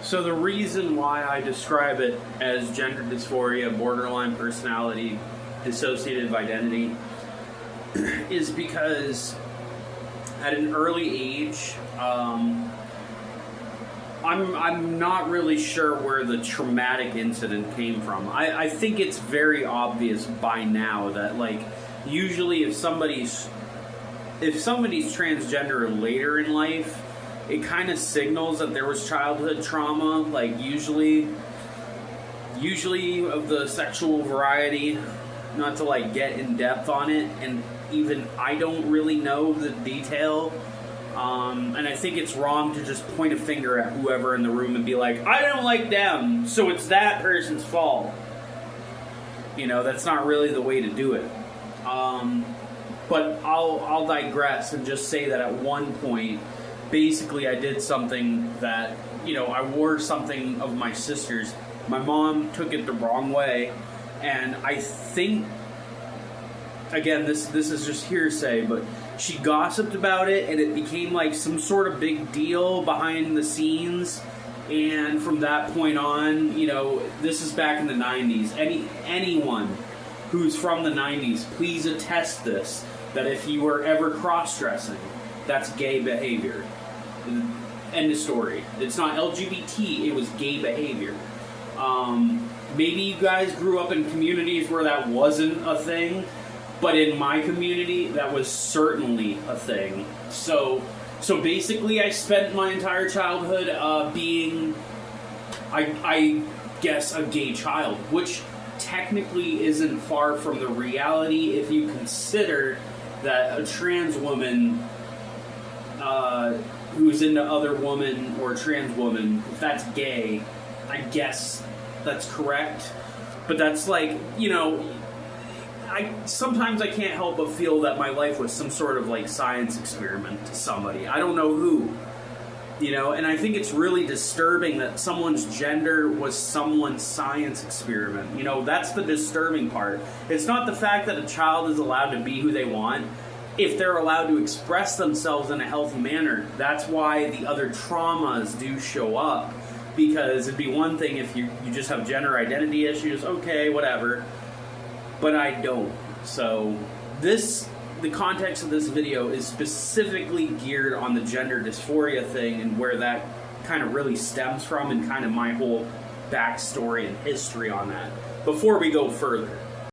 So the reason why I describe it as gender dysphoria, borderline personality, dissociative identity, is because at an early age, I'm not really sure where the traumatic incident came from. I think it's very obvious by now that, like, usually if somebody's transgender later in life, it kind of signals that there was childhood trauma, like usually of the sexual variety. Not to like get in depth on it, and even I don't really know the detail. And I think it's wrong to just point a finger at whoever in the room and be like, I don't like them, so it's that person's fault. You know, that's not really the way to do it. But I'll digress and just say that at one point, basically I did something that, you know, I wore something of my sister's. My mom took it the wrong way, and I think, again, this is just hearsay, but she gossiped about it, and it became like some sort of big deal behind the scenes. And from that point on, you know, this is back in the 90s. Anyone who's from the 90s, please attest this, that if you were ever cross-dressing, that's gay behavior. End of story. It's not LGBT, it was gay behavior. Maybe you guys grew up in communities where that wasn't a thing, but in my community, that was certainly a thing. So basically, I spent my entire childhood being, I guess, a gay child, which technically isn't far from the reality if you consider that a trans woman who's into other women or trans woman, if that's gay, I guess that's correct. But that's like, you know, sometimes I can't help but feel that my life was some sort of like science experiment to somebody. I don't know who. You know, and I think it's really disturbing that someone's gender was someone's science experiment. You know, that's the disturbing part. It's not the fact that a child is allowed to be who they want. If they're allowed to express themselves in a healthy manner, that's why the other traumas do show up. Because it'd be one thing if you just have gender identity issues, okay, whatever. But I don't. So the context of this video is specifically geared on the gender dysphoria thing and where that kind of really stems from and kind of my whole backstory and history on that. Before we go further,